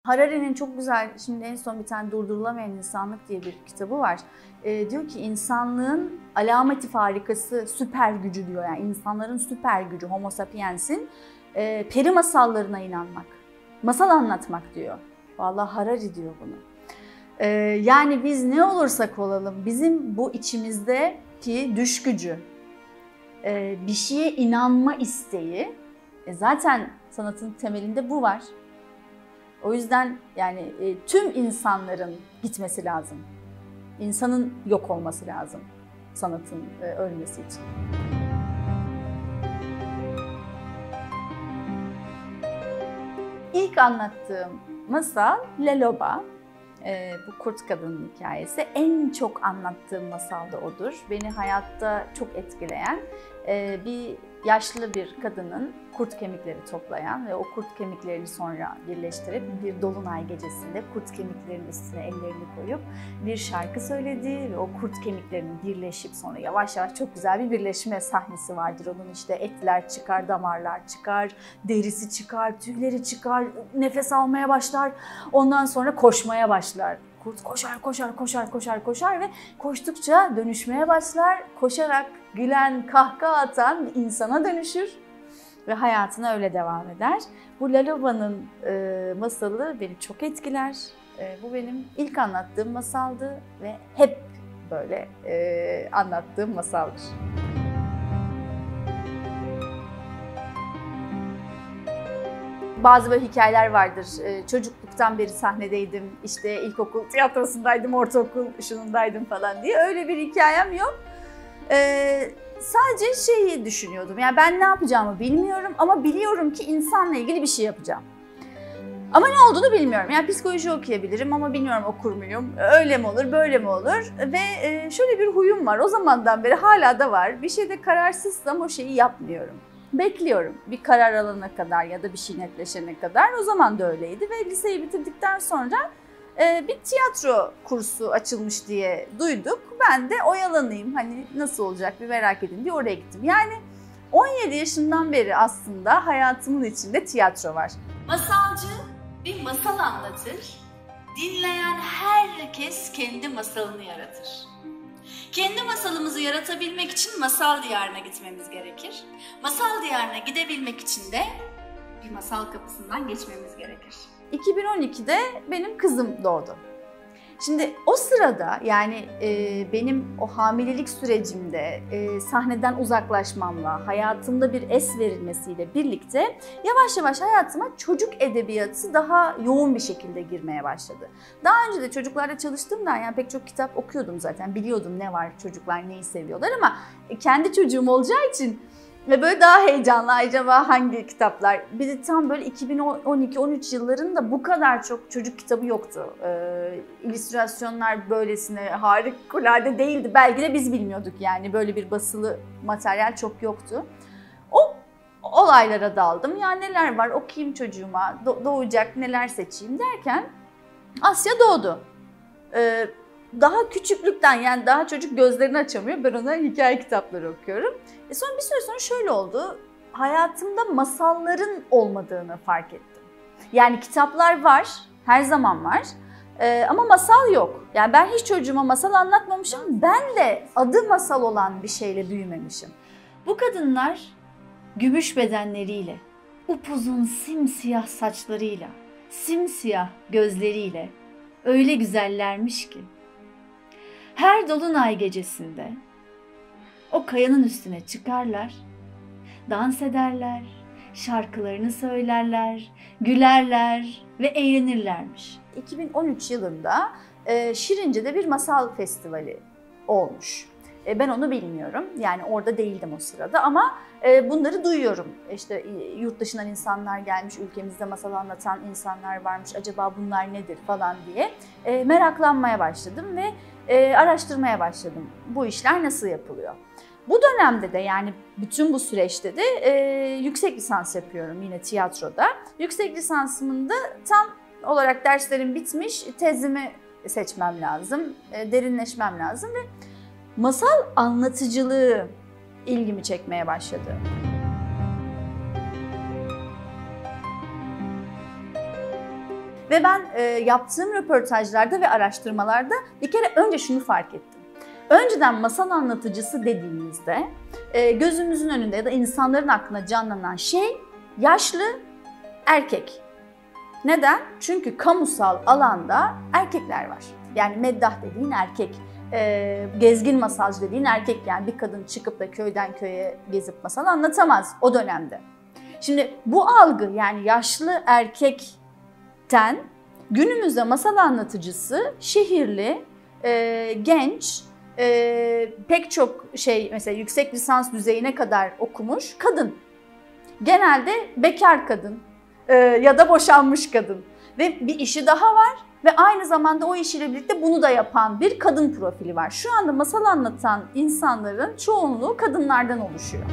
Harari'nin çok güzel, şimdi en son bir tane Durdurulamayan İnsanlık diye bir kitabı var. Diyor ki insanlığın alameti farikası süper gücü diyor. Yani insanların süper gücü, Homo sapiens'in peri masallarına inanmak, masal anlatmak diyor. Vallahi Harari diyor bunu. Yani biz ne olursak olalım bizim bu içimizdeki düş gücü, bir şeye inanma isteği, zaten sanatın temelinde bu var. O yüzden yani tüm insanların gitmesi lazım. İnsanın yok olması lazım sanatın ölmesi için. İlk anlattığım masal La Loba. Bu kurt kadının hikayesi. En çok anlattığım masal da odur. Beni hayatta çok etkileyen bir yaşlı bir kadının kurt kemikleri toplayan ve o kurt kemiklerini sonra birleştirip bir dolunay gecesinde kurt kemiklerinin üstüne ellerini koyup bir şarkı söylediği ve o kurt kemiklerinin birleşip sonra yavaş yavaş çok güzel bir birleşme sahnesi vardır. Onun işte etler çıkar, damarlar çıkar, derisi çıkar, tüyleri çıkar, nefes almaya başlar. Ondan sonra koşmaya başlar. Kurt koşar ve koştukça dönüşmeye başlar. Koşarak gülen, kahkaha atan bir insana dönüşür ve hayatına öyle devam eder. Bu La Loba'nın masalı beni çok etkiler. Bu benim ilk anlattığım masaldı ve hep böyle anlattığım masaldır. Bazı böyle hikayeler vardır. Çocukluktan beri sahnedeydim, işte ilkokul tiyatrosundaydım, ortaokul şunundaydım falan diye. Öyle bir hikayem yok. Sadece şeyi düşünüyordum. Yani ben ne yapacağımı bilmiyorum ama biliyorum ki insanla ilgili bir şey yapacağım. Ama ne olduğunu bilmiyorum. Yani psikoloji okuyabilirim ama bilmiyorum okur muyum? Öyle mi olur, böyle mi olur? Ve şöyle bir huyum var. O zamandan beri hala da var. Bir şeyde kararsızsam o şeyi yapmıyorum. Bekliyorum bir karar alana kadar ya da bir şey netleşene kadar. O zaman da öyleydi ve liseyi bitirdikten sonra bir tiyatro kursu açılmış diye duyduk. Ben de oyalanayım, hani nasıl olacak bir merak edeyim diye oraya gittim. Yani 17 yaşından beri aslında hayatımın içinde tiyatro var. Masalcı bir masal anlatır, dinleyen herkes kendi masalını yaratır. Kendi masalımızı yaratabilmek için masal diyarına gitmemiz gerekir. Masal diyarına gidebilmek için de bir masal kapısından geçmemiz gerekir. 2012'de benim kızım doğdu. Şimdi o sırada yani benim o hamilelik sürecimde sahneden uzaklaşmamla, hayatımda bir es verilmesiyle birlikte yavaş yavaş hayatıma çocuk edebiyatı daha yoğun bir şekilde girmeye başladı. Daha önce de çocuklarla çalıştığımdan yani pek çok kitap okuyordum zaten, biliyordum ne var, çocuklar neyi seviyorlar ama kendi çocuğum olacağı için ve böyle daha heyecanlı acaba hangi kitaplar? Bir de tam böyle 2012-13 yıllarında bu kadar çok çocuk kitabı yoktu. İllüstrasyonlar böylesine harikulade değildi. Belki de biz bilmiyorduk yani böyle bir basılı materyal çok yoktu. O olaylara daldım. Ya neler var okuyayım çocuğuma, doğacak neler seçeyim derken Asya doğdu. Daha küçüklükten yani daha çocuk gözlerini açamıyor. Ben ona hikaye kitapları okuyorum. Sonra bir süre sonra şöyle oldu. Hayatımda masalların olmadığını fark ettim. Yani kitaplar var, her zaman var. Ama masal yok. Yani ben hiç çocuğuma masal anlatmamışım. Ben de adı masal olan bir şeyle büyümemişim. Bu kadınlar gümüş bedenleriyle, upuzun simsiyah saçlarıyla, simsiyah gözleriyle öyle güzellermiş ki her dolunay gecesinde o kayanın üstüne çıkarlar, dans ederler, şarkılarını söylerler, gülerler ve eğlenirlermiş. 2013 yılında Şirince'de bir masal festivali olmuş. Ben onu bilmiyorum. Yani orada değildim o sırada ama bunları duyuyorum. İşte yurt dışından insanlar gelmiş, ülkemizde masal anlatan insanlar varmış. Acaba bunlar nedir falan diye meraklanmaya başladım ve araştırmaya başladım. Bu işler nasıl yapılıyor? Bu dönemde de yani bütün bu süreçte de yüksek lisans yapıyorum yine tiyatroda. Yüksek lisansımın da tam olarak derslerim bitmiş, tezimi seçmem lazım, derinleşmem lazım ve masal anlatıcılığı ilgimi çekmeye başladı. Ve ben yaptığım röportajlarda ve araştırmalarda bir kere önce şunu fark ettim. Önceden masal anlatıcısı dediğimizde gözümüzün önünde ya da insanların aklına canlanan şey yaşlı erkek. Neden? Çünkü kamusal alanda erkekler var. Yani meddah dediğin erkek, gezgin masalcı dediğin erkek, yani bir kadın çıkıp da köyden köye gezip masal anlatamaz o dönemde. Şimdi bu algı, yani yaşlı erkekten günümüzde masal anlatıcısı şehirli, genç, pek çok mesela yüksek lisans düzeyine kadar okumuş kadın. Genelde bekar kadın ya da boşanmış kadın ve bir işi daha var ve aynı zamanda o işiyle birlikte bunu da yapan bir kadın profili var. Şu anda masal anlatan insanların çoğunluğu kadınlardan oluşuyor.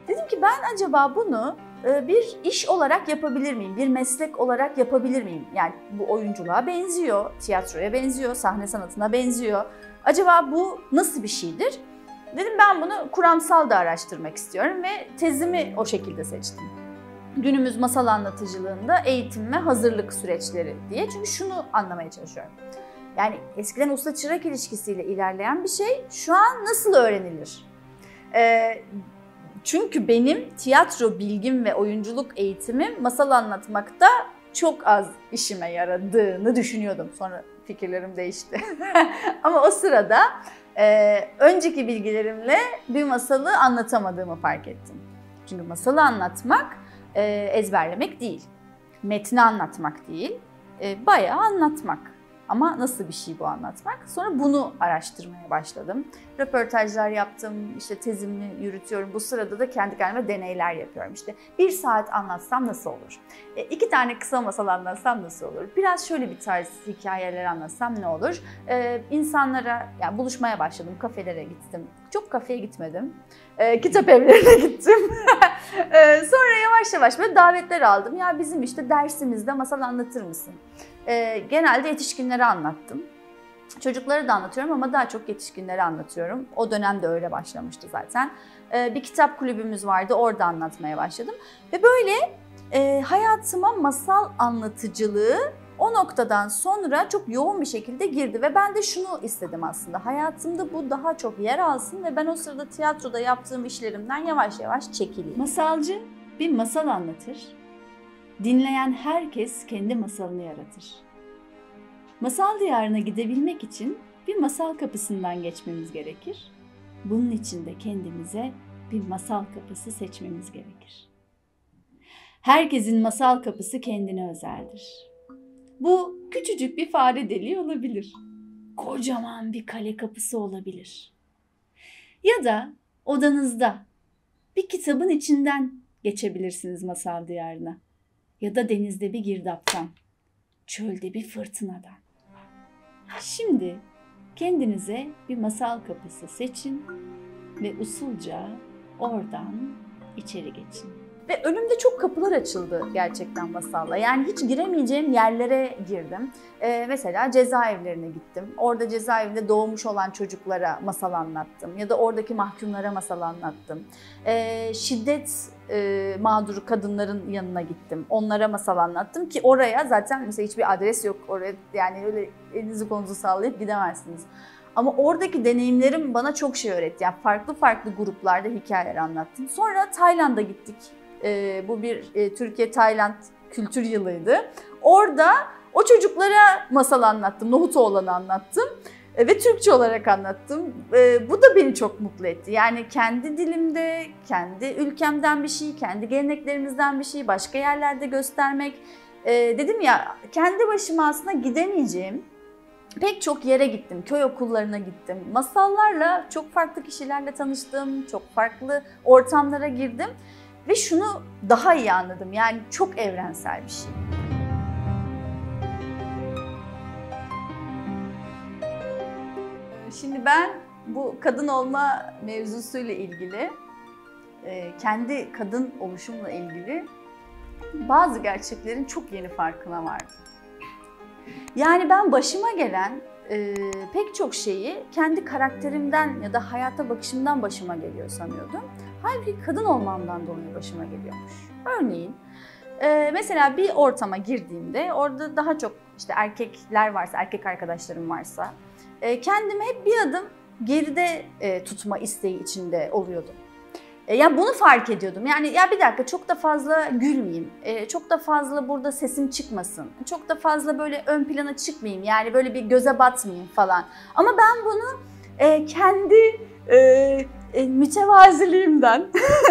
Dedim ki ben acaba bunu bir iş olarak yapabilir miyim? Bir meslek olarak yapabilir miyim? Yani bu oyunculuğa benziyor, tiyatroya benziyor, sahne sanatına benziyor. Acaba bu nasıl bir şeydir? Dedim ben bunu kuramsal da araştırmak istiyorum ve tezimi o şekilde seçtim. Günümüz masal anlatıcılığında eğitim ve hazırlık süreçleri diye. Çünkü şunu anlamaya çalışıyorum. Yani eskiden usta çırak ilişkisiyle ilerleyen bir şey şu an nasıl öğrenilir? Çünkü benim tiyatro bilgim ve oyunculuk eğitimim masal anlatmakta çok az işime yaradığını düşünüyordum. Sonra fikirlerim değişti. Ama o sırada önceki bilgilerimle bir masalı anlatamadığımı fark ettim. Çünkü masalı anlatmak ezberlemek değil, metni anlatmak değil, bayağı anlatmak. Ama nasıl bir şey bu anlatmak? Sonra bunu araştırmaya başladım. Röportajlar yaptım, işte tezimi yürütüyorum. Bu sırada da kendi kendime deneyler yapıyorum. İşte 1 saat anlatsam nasıl olur? 2 tane kısa masal anlatsam nasıl olur? Biraz şöyle bir tarz hikayeler anlatsam ne olur? İnsanlara, yani buluşmaya başladım, kafelere gittim. Çok kafeye gitmedim. Kitap evlerine gittim. Sonra yavaş yavaş böyle davetler aldım. Ya bizim işte dersimizde masal anlatır mısın? Genelde yetişkinlere anlattım. Çocuklara da anlatıyorum ama daha çok yetişkinlere anlatıyorum. O dönemde öyle başlamıştı zaten. Bir kitap kulübümüz vardı, orada anlatmaya başladım. Ve böyle hayatıma masal anlatıcılığı o noktadan sonra çok yoğun bir şekilde girdi. Ve ben de şunu istedim aslında. Hayatımda bu daha çok yer alsın ve ben o sırada tiyatroda yaptığım işlerimden yavaş yavaş çekileyim. Masalcı bir masal anlatır. Dinleyen herkes kendi masalını yaratır. Masal diyarına gidebilmek için bir masal kapısından geçmemiz gerekir. Bunun için de kendimize bir masal kapısı seçmemiz gerekir. Herkesin masal kapısı kendine özeldir. Bu küçücük bir fare deliği olabilir. Kocaman bir kale kapısı olabilir. Ya da odanızda bir kitabın içinden geçebilirsiniz masal diyarına. Ya da denizde bir girdaptan, çölde bir fırtınadan. Şimdi kendinize bir masal kapısı seçin ve usulca oradan içeri geçin. Ve önümde çok kapılar açıldı gerçekten masalla. Yani hiç giremeyeceğim yerlere girdim. Mesela cezaevlerine gittim. Orada cezaevinde doğmuş olan çocuklara masal anlattım. Ya da oradaki mahkumlara masal anlattım. Şiddet mağduru kadınların yanına gittim. Onlara masal anlattım ki oraya zaten mesela hiçbir adres yok. Oraya yani öyle elinizi kolunuzu sallayıp gidemezsiniz. Ama oradaki deneyimlerim bana çok şey öğretti. Yani farklı farklı gruplarda hikayeler anlattım. Sonra Tayland'a gittik. Bu bir Türkiye-Tayland kültür yılıydı. Orada o çocuklara masal anlattım. Nohutoğlan'ı anlattım. Ve Türkçe olarak anlattım. Bu da beni çok mutlu etti. Yani kendi dilimde, kendi ülkemden bir şey, kendi geleneklerimizden bir şey başka yerlerde göstermek. Dedim ya, kendi başıma aslında gidemeyeceğim pek çok yere gittim. Köy okullarına gittim. Masallarla çok farklı kişilerle tanıştım. Çok farklı ortamlara girdim. Ve şunu daha iyi anladım. Yani çok evrensel bir şey. Şimdi ben bu kadın olma mevzusuyla ilgili, kendi kadın oluşumla ilgili bazı gerçeklerin çok yeni farkına vardım. Yani ben başıma gelen pek çok şeyi kendi karakterimden ya da hayata bakışımdan başıma geliyor sanıyordum. Halbuki kadın olmamdan dolayı başıma geliyormuş. Örneğin mesela bir ortama girdiğimde orada daha çok işte erkekler varsa, erkek arkadaşlarım varsa kendimi hep bir adım geride tutma isteği içinde oluyordum. Yani bunu fark ediyordum. Yani ya bir dakika çok da fazla gülmeyeyim, çok da fazla burada sesim çıkmasın, çok da fazla böyle ön plana çıkmayayım, yani böyle bir göze batmayayım falan. Ama ben bunu kendi mütevaziliğimden,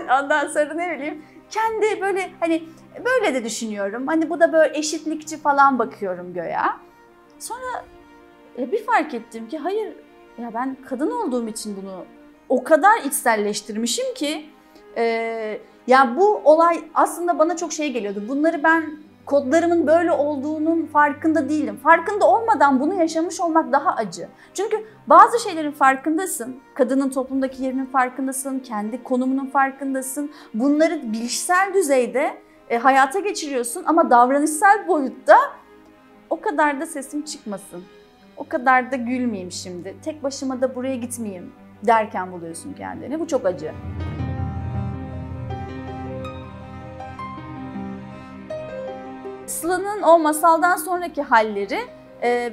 ondan sonra ne bileyim, kendi böyle hani böyle de düşünüyorum. Hani bu da böyle eşitlikçi falan bakıyorum göya. Sonra bir fark ettim ki hayır, ya ben kadın olduğum için bunu o kadar içselleştirmişim ki ya bu olay aslında bana çok şey geliyordu. Bunları ben kodlarımın böyle olduğunun farkında değilim. Farkında olmadan bunu yaşamış olmak daha acı. Çünkü bazı şeylerin farkındasın. Kadının toplumdaki yerinin farkındasın, kendi konumunun farkındasın. Bunları bilişsel düzeyde hayata geçiriyorsun ama davranışsal boyutta o kadar da sesim çıkmasın. O kadar da gülmeyeyim şimdi. Tek başıma da buraya gitmeyeyim derken buluyorsun kendini. Bu çok acı. Sıla'nın o masaldan sonraki halleri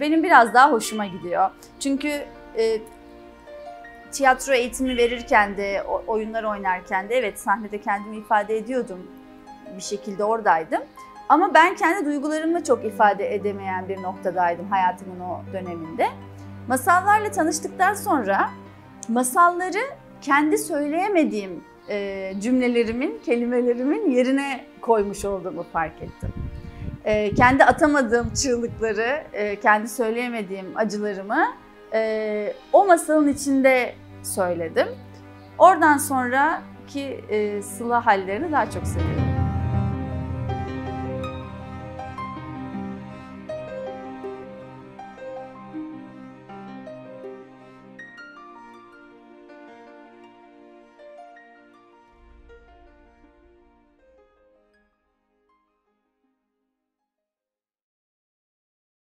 benim biraz daha hoşuma gidiyor. Çünkü tiyatro eğitimi verirken de, oyunlar oynarken de evet sahnede kendimi ifade ediyordum. Bir şekilde oradaydım. Ama ben kendi duygularımı çok ifade edemeyen bir noktadaydım hayatımın o döneminde. Masallarla tanıştıktan sonra masalları kendi söyleyemediğim cümlelerimin, kelimelerimin yerine koymuş olduğumu fark ettim. Kendi atamadığım çığlıkları, kendi söyleyemediğim acılarımı o masalın içinde söyledim. Oradan sonraki Sıla hallerini daha çok seviyorum.